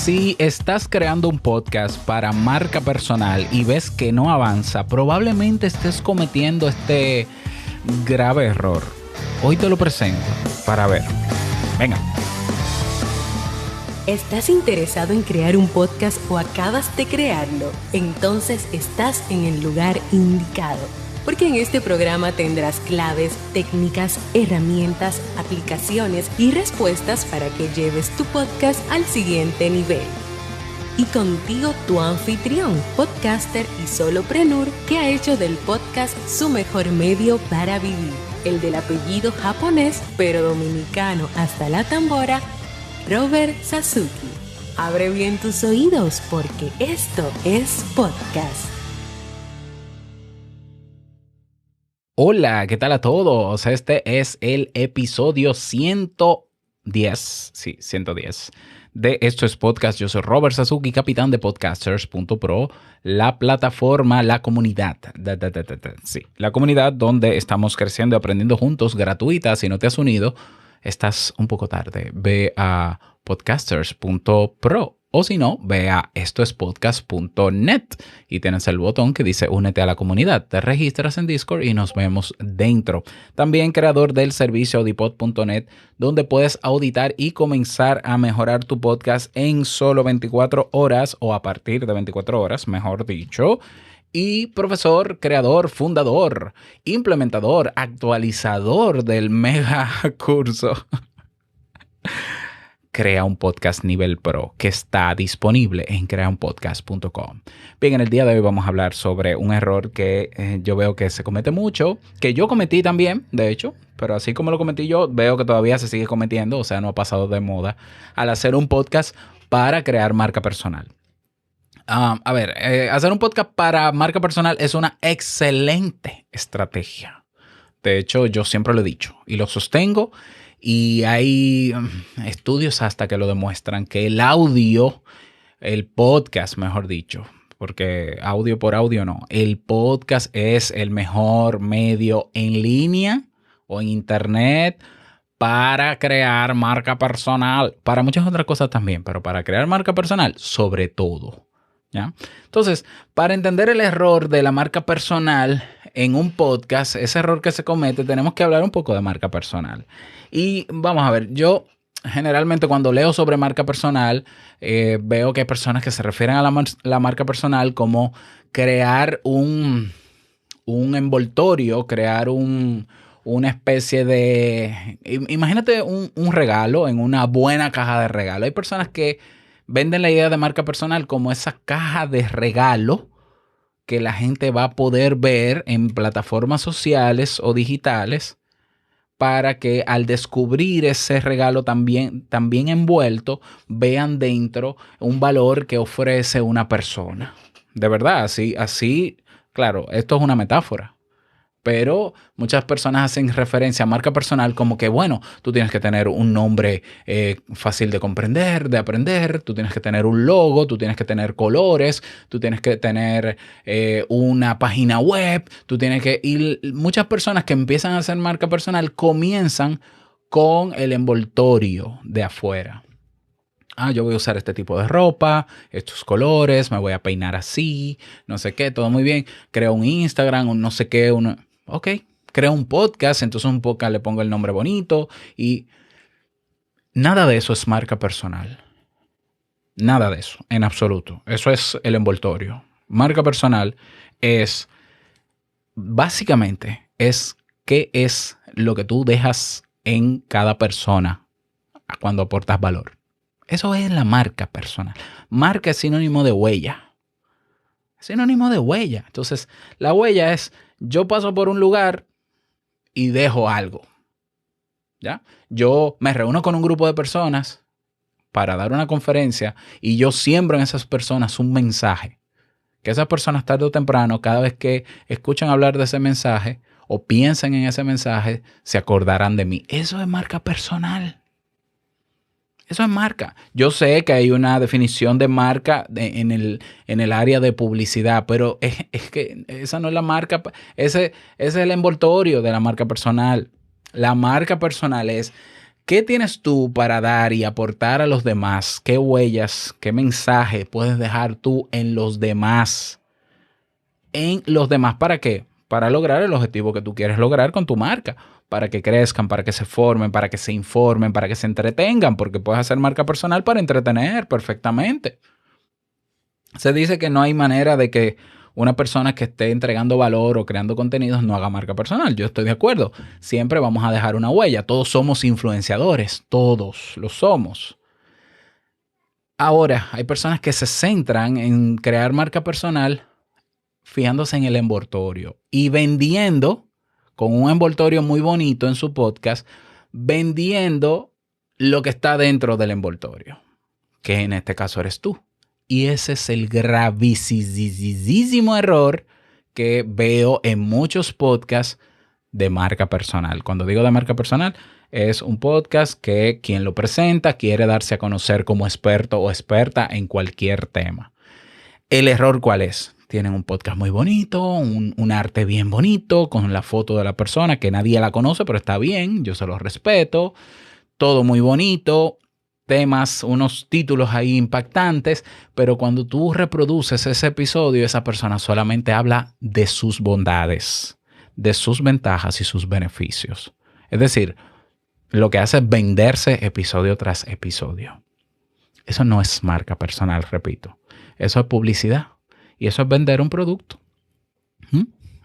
Si estás creando un podcast para marca personal y ves que no avanza, probablemente estés cometiendo este grave error. Hoy te lo presento para ver. Venga. ¿Estás interesado en crear un podcast o acabas de crearlo? Entonces estás en el lugar indicado. Porque en este programa tendrás claves, técnicas, herramientas, aplicaciones y respuestas para que lleves tu podcast al siguiente nivel. Y contigo tu anfitrión, podcaster y solopreneur que ha hecho del podcast su mejor medio para vivir. El del apellido japonés pero dominicano hasta la tambora, Robert Sasuki. Abre bien tus oídos porque esto es podcast. Hola, ¿qué tal a todos? Este es el episodio 110. Sí, 110. De Esto es Podcast. Yo soy Robert Sasuki, capitán de Podcasters.pro, la plataforma, la comunidad. Sí, la comunidad donde estamos creciendo y aprendiendo juntos, gratuita. Si no te has unido, estás un poco tarde. Ve a Podcasters.pro. O si no, ve a estoespodcast.net y tienes el botón que dice únete a la comunidad. Te registras en Discord y nos vemos dentro. También creador del servicio audipod.net, donde puedes auditar y comenzar a mejorar tu podcast en solo 24 horas o a partir de 24 horas, mejor dicho. Y profesor, creador, fundador, implementador, actualizador del mega curso Crea un Podcast Nivel Pro, que está disponible en creaunpodcast.com. Bien, en el día de hoy vamos a hablar sobre un error que yo veo que se comete mucho, que yo cometí también, de hecho, pero así como lo cometí yo, veo que todavía se sigue cometiendo, o sea, no ha pasado de moda, al hacer un podcast para crear marca personal. Hacer un podcast para marca personal es una excelente estrategia. De hecho, yo siempre lo he dicho y lo sostengo. Y hay estudios hasta que lo demuestran que el audio, el podcast, mejor dicho, porque audio por audio no, el podcast es el mejor medio en línea o en internet para crear marca personal. Para muchas otras cosas también, pero para crear marca personal, sobre todo. ¿Ya? Entonces, para entender el error de la marca personal en un podcast, ese error que se comete, tenemos que hablar un poco de marca personal. Y vamos a ver, yo generalmente cuando leo sobre marca personal, veo que hay personas que se refieren a la marca personal como crear un envoltorio, crear una especie de... Imagínate un regalo en una buena caja de regalo. Hay personas que venden la idea de marca personal como esa caja de regalo que la gente va a poder ver en plataformas sociales o digitales para que al descubrir ese regalo también envuelto, vean dentro un valor que ofrece una persona. De verdad, así, claro, esto es una metáfora. Pero muchas personas hacen referencia a marca personal como que, bueno, tú tienes que tener un nombre fácil de comprender, de aprender, tú tienes que tener un logo, tú tienes que tener colores, tú tienes que tener una página web, y muchas personas que empiezan a hacer marca personal comienzan con el envoltorio de afuera. Yo voy a usar este tipo de ropa, estos colores, me voy a peinar así, no sé qué, todo muy bien. Creo un Instagram, un no sé qué, ok, creo un podcast, entonces un podcast le pongo el nombre bonito y nada de eso es marca personal. Nada de eso, en absoluto. Eso es el envoltorio. Marca personal es, básicamente, qué es lo que tú dejas en cada persona cuando aportas valor. Eso es la marca personal. Marca es sinónimo de huella. Sinónimo de huella. Entonces, la huella es, yo paso por un lugar y dejo algo. ¿Ya? Yo me reúno con un grupo de personas para dar una conferencia y yo siembro en esas personas un mensaje. Que esas personas tarde o temprano, cada vez que escuchan hablar de ese mensaje o piensan en ese mensaje, se acordarán de mí. Eso es marca personal. Eso es marca. Yo sé que hay una definición de marca en el área de publicidad, pero es que esa no es la marca. Ese es el envoltorio de la marca personal. La marca personal es ¿Qué tienes tú para dar y aportar a los demás? ¿Qué huellas, qué mensaje puedes dejar tú en los demás? ¿En los demás para qué? Para lograr el objetivo que tú quieres lograr con tu marca. Para que crezcan, para que se formen, para que se informen, para que se entretengan, porque puedes hacer marca personal para entretener perfectamente. Se dice que no hay manera de que una persona que esté entregando valor o creando contenidos no haga marca personal. Yo estoy de acuerdo. Siempre vamos a dejar una huella. Todos somos influenciadores. Todos lo somos. Ahora, hay personas que se centran en crear marca personal fijándose en el envoltorio y vendiendo con un envoltorio muy bonito en su podcast, vendiendo lo que está dentro del envoltorio, que en este caso eres tú. Y ese es el gravísimo error que veo en muchos podcasts de marca personal. Cuando digo de marca personal, es un podcast que quien lo presenta quiere darse a conocer como experto o experta en cualquier tema. ¿El error cuál es? Tienen un podcast muy bonito, un arte bien bonito, con la foto de la persona que nadie la conoce, pero está bien, yo se los respeto. Todo muy bonito, temas, unos títulos ahí impactantes, pero cuando tú reproduces ese episodio, esa persona solamente habla de sus bondades, de sus ventajas y sus beneficios. Es decir, lo que hace es venderse episodio tras episodio. Eso no es marca personal, repito. Eso es publicidad. Y eso es vender un producto.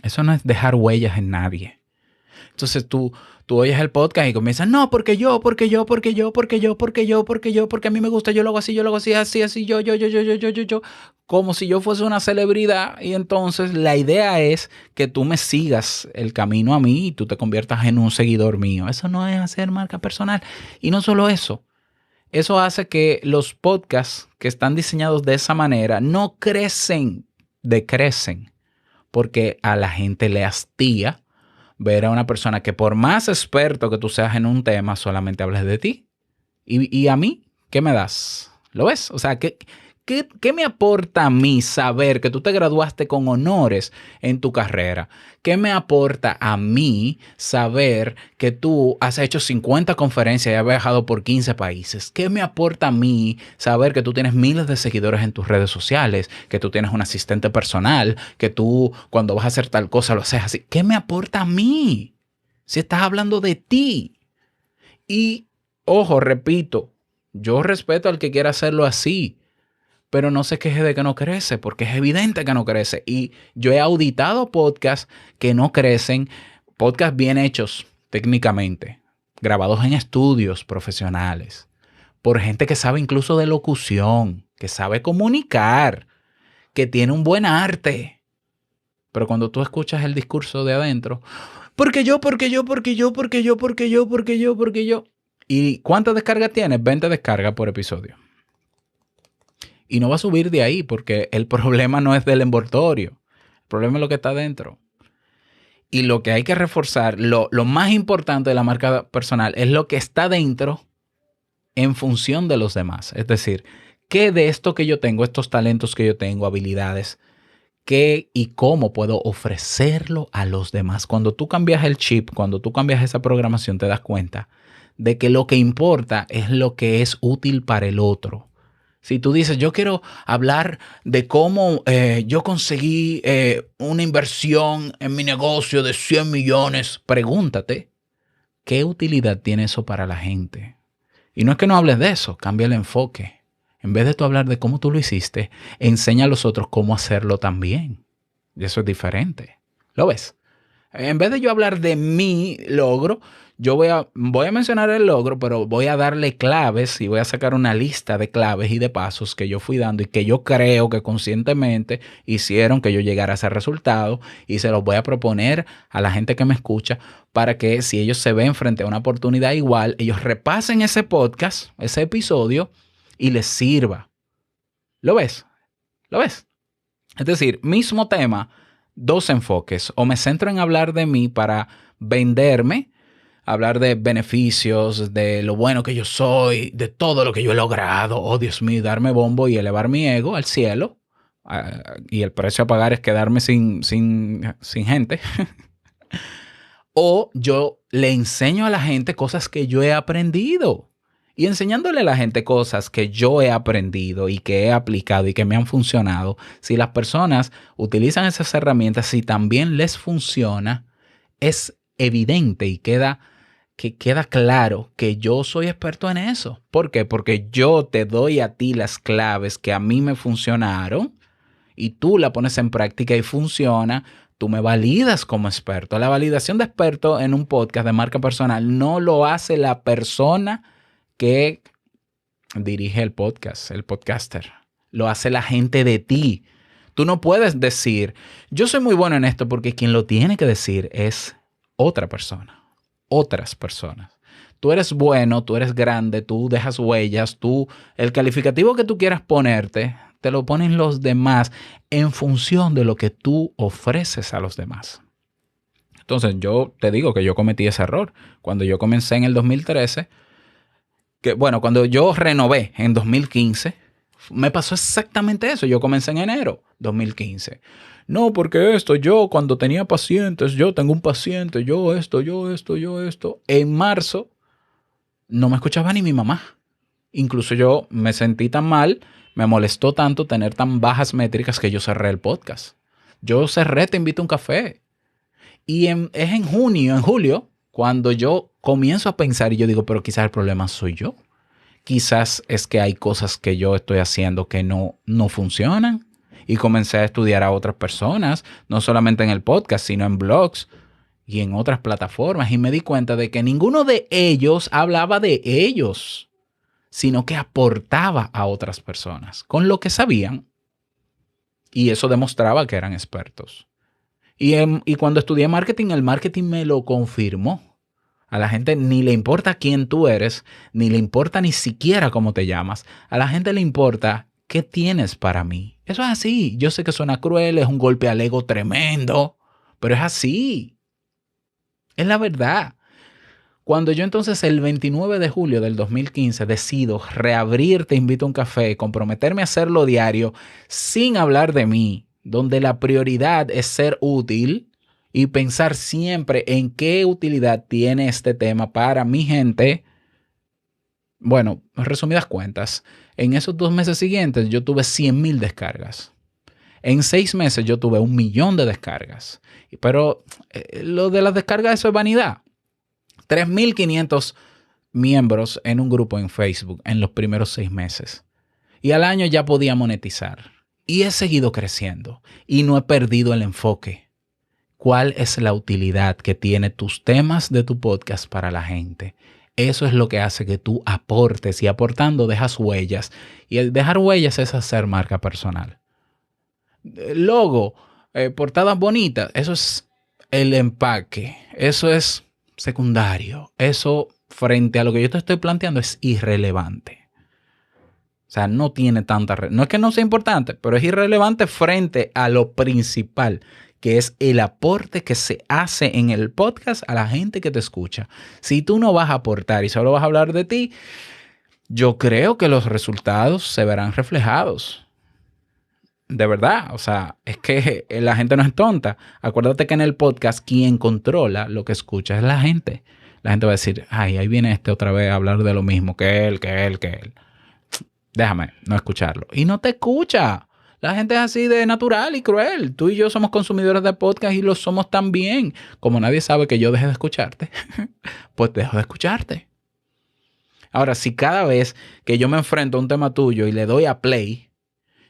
Eso no es dejar huellas en nadie. Entonces tú oyes el podcast y comienzas, no, porque a mí me gusta, yo lo hago así, así, yo. Como si yo fuese una celebridad. Y entonces la idea es que tú me sigas el camino a mí y tú te conviertas en un seguidor mío. Eso no es hacer marca personal. Y no solo eso. Eso hace que los podcasts que están diseñados de esa manera no crecen, decrecen, porque a la gente le hastía ver a una persona que por más experto que tú seas en un tema, solamente hables de ti. Y a mí, ¿qué me das? ¿Lo ves? O sea, ¿qué me aporta a mí saber que tú te graduaste con honores en tu carrera? ¿Qué me aporta a mí saber que tú has hecho 50 conferencias y has viajado por 15 países? ¿Qué me aporta a mí saber que tú tienes miles de seguidores en tus redes sociales, que tú tienes un asistente personal, que tú cuando vas a hacer tal cosa lo haces así? ¿Qué me aporta a mí? Si estás hablando de ti. Y, ojo, repito, yo respeto al que quiera hacerlo así. Pero no se queje de que no crece, porque es evidente que no crece. Y yo he auditado podcasts que no crecen, podcasts bien hechos técnicamente, grabados en estudios profesionales, por gente que sabe incluso de locución, que sabe comunicar, que tiene un buen arte. Pero cuando tú escuchas el discurso de adentro, porque yo. ¿Y cuántas descargas tienes? 20 descargas por episodio. Y no va a subir de ahí porque el problema no es del envoltorio. El problema es lo que está dentro. Y lo que hay que reforzar, lo más importante de la marca personal es lo que está dentro en función de los demás. Es decir, ¿qué de esto que yo tengo, estos talentos que yo tengo, habilidades, qué y cómo puedo ofrecerlo a los demás? Cuando tú cambias el chip, cuando tú cambias esa programación, te das cuenta de que lo que importa es lo que es útil para el otro. Si tú dices, yo quiero hablar de cómo yo conseguí una inversión en mi negocio de 100 millones, pregúntate, ¿qué utilidad tiene eso para la gente? Y no es que no hables de eso, cambia el enfoque. En vez de tú hablar de cómo tú lo hiciste, enseña a los otros cómo hacerlo también. Y eso es diferente. ¿Lo ves? En vez de yo hablar de mi logro, yo voy a mencionar el logro, pero voy a darle claves y voy a sacar una lista de claves y de pasos que yo fui dando y que yo creo que conscientemente hicieron que yo llegara a ese resultado, y se los voy a proponer a la gente que me escucha para que si ellos se ven frente a una oportunidad igual, ellos repasen ese podcast, ese episodio y les sirva. ¿Lo ves? ¿Lo ves? Es decir, mismo tema, dos enfoques. O me centro en hablar de mí para venderme, hablar de beneficios, de lo bueno que yo soy, de todo lo que yo he logrado. Oh, Dios mío, darme bombo y elevar mi ego al cielo. Y el precio a pagar es quedarme sin gente. O yo le enseño a la gente cosas que yo he aprendido. Y enseñándole a la gente cosas que yo he aprendido y que he aplicado y que me han funcionado, si las personas utilizan esas herramientas y también les funciona, es evidente y queda claro que yo soy experto en eso. ¿Por qué? Porque yo te doy a ti las claves que a mí me funcionaron y tú la pones en práctica y funciona. Tú me validas como experto. La validación de experto en un podcast de marca personal no lo hace la persona que dirige el podcast, el podcaster. Lo hace la gente de ti. Tú no puedes decir, yo soy muy bueno en esto, porque quien lo tiene que decir es otra persona, otras personas. Tú eres bueno, tú eres grande, tú dejas huellas, el calificativo que tú quieras ponerte, te lo ponen los demás en función de lo que tú ofreces a los demás. Entonces, yo te digo que yo cometí ese error. Cuando yo comencé en el 2013, cuando yo renové en 2015, me pasó exactamente eso. Yo comencé en enero 2015. No, porque yo cuando tenía pacientes, yo tengo un paciente, yo esto. En marzo no me escuchaba ni mi mamá. Incluso yo me sentí tan mal, me molestó tanto tener tan bajas métricas que yo cerré el podcast. Yo cerré Te Invito a un Café. Y es en julio, cuando yo comienzo a pensar y yo digo, pero quizás el problema soy yo. Quizás es que hay cosas que yo estoy haciendo que no funcionan. Y comencé a estudiar a otras personas, no solamente en el podcast, sino en blogs y en otras plataformas. Y me di cuenta de que ninguno de ellos hablaba de ellos, sino que aportaba a otras personas con lo que sabían. Y eso demostraba que eran expertos. Y cuando estudié marketing, el marketing me lo confirmó. A la gente ni le importa quién tú eres, ni le importa ni siquiera cómo te llamas. A la gente le importa qué tienes para mí. Eso es así. Yo sé que suena cruel, es un golpe al ego tremendo, pero es así. Es la verdad. Cuando yo entonces el 29 de julio del 2015 decido reabrir Te Invito a un Café, comprometerme a hacerlo diario sin hablar de mí, donde la prioridad es ser útil y pensar siempre en qué utilidad tiene este tema para mi gente. Bueno, resumidas cuentas, en esos 2 meses siguientes yo tuve 100,000 descargas. En 6 meses yo tuve 1,000,000 de descargas. Pero lo de las descargas, eso es vanidad. 3,500 miembros en un grupo en Facebook en los primeros 6 meses. Y al año ya podía monetizar. Y he seguido creciendo y no he perdido el enfoque. ¿Cuál es la utilidad que tiene tus temas de tu podcast para la gente? Eso es lo que hace que tú aportes, y aportando dejas huellas. Y el dejar huellas es hacer marca personal. Logo, portadas bonitas, eso es el empaque. Eso es secundario. Eso, frente a lo que yo te estoy planteando, es irrelevante. O sea, no tiene no es que no sea importante, pero es irrelevante frente a lo principal, que es el aporte que se hace en el podcast a la gente que te escucha. Si tú no vas a aportar y solo vas a hablar de ti, yo creo que los resultados se verán reflejados. De verdad, o sea, es que la gente no es tonta. Acuérdate que en el podcast quien controla lo que escucha es la gente. La gente va a decir, ay, ahí viene otra vez a hablar de lo mismo que él. Déjame no escucharlo. Y no te escucha. La gente es así de natural y cruel. Tú y yo somos consumidores de podcast y lo somos también. Como nadie sabe que yo deje de escucharte, pues dejo de escucharte. Ahora, si cada vez que yo me enfrento a un tema tuyo y le doy a play,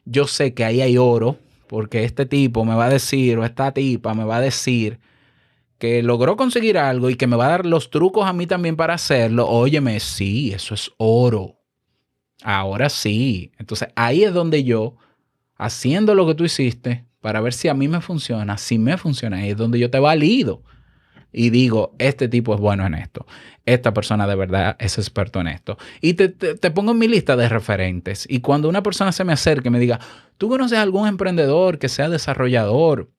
yo sé que ahí hay oro, porque este tipo me va a decir, o esta tipa me va a decir que logró conseguir algo y que me va a dar los trucos a mí también para hacerlo. Óyeme, sí, eso es oro. Ahora sí. Entonces ahí es donde yo, haciendo lo que tú hiciste para ver si a mí me funciona, si me funciona, ahí es donde yo te valido y digo, este tipo es bueno en esto. Esta persona de verdad es experto en esto. Y te pongo en mi lista de referentes. Y cuando una persona se me acerque y me diga, ¿tú conoces algún emprendedor que sea desarrollador,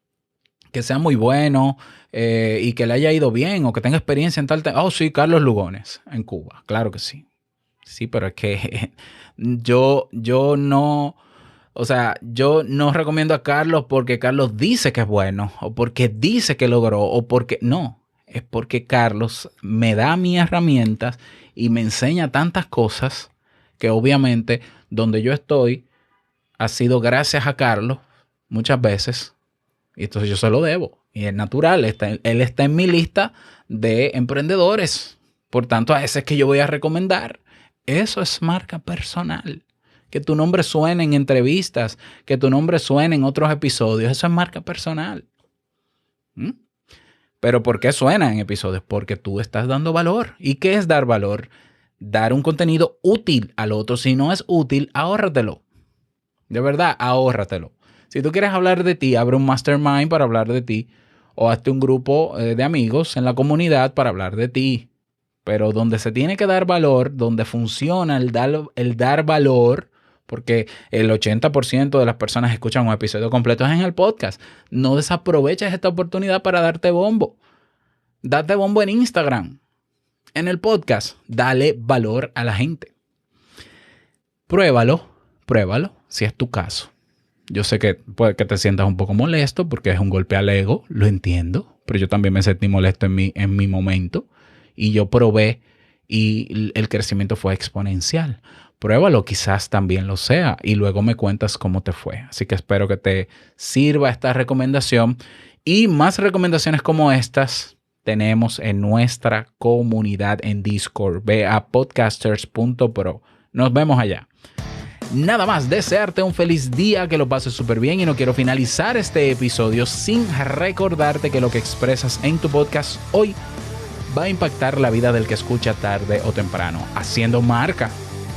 que sea muy bueno y que le haya ido bien o que tenga experiencia en tal tema? Oh, sí, Carlos Lugones en Cuba. Claro que sí. Sí, pero es que yo no, o sea, yo no recomiendo a Carlos porque Carlos dice que es bueno o porque dice que logró o porque no. es porque Carlos me da mis herramientas y me enseña tantas cosas que obviamente donde yo estoy ha sido gracias a Carlos muchas veces. Y entonces yo se lo debo. Y es natural, él está en mi lista de emprendedores. Por tanto, a ese es que yo voy a recomendar. Eso es marca personal. Que tu nombre suene en entrevistas, que tu nombre suene en otros episodios, eso es marca personal. ¿Pero por qué suena en episodios? Porque tú estás dando valor. ¿Y qué es dar valor? Dar un contenido útil al otro. Si no es útil, ahórratelo. De verdad, ahórratelo. Si tú quieres hablar de ti, abre un mastermind para hablar de ti. O hazte un grupo de amigos en la comunidad para hablar de ti. Pero donde se tiene que dar valor, donde funciona el dar valor, porque el 80% de las personas que escuchan un episodio completo es en el podcast. No desaproveches esta oportunidad para darte bombo. Date bombo en Instagram, en el podcast. Dale valor a la gente. Pruébalo, si es tu caso. Yo sé que puede que te sientas un poco molesto porque es un golpe al ego, lo entiendo, pero yo también me sentí molesto en mi momento y yo probé y el crecimiento fue exponencial. Pruébalo, quizás también lo sea y luego me cuentas cómo te fue. Así que espero que te sirva esta recomendación y más recomendaciones como estas tenemos en nuestra comunidad en Discord. Ve a podcasters.pro. Nos vemos allá. Nada más, desearte un feliz día, que lo pases súper bien y no quiero finalizar este episodio sin recordarte que lo que expresas en tu podcast hoy va a impactar la vida del que escucha tarde o temprano, haciendo marca.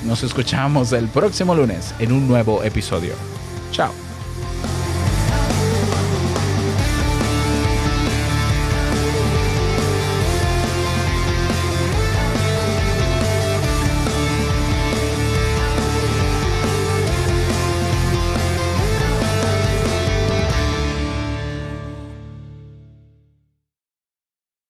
Nos escuchamos el próximo lunes en un nuevo episodio. Chao.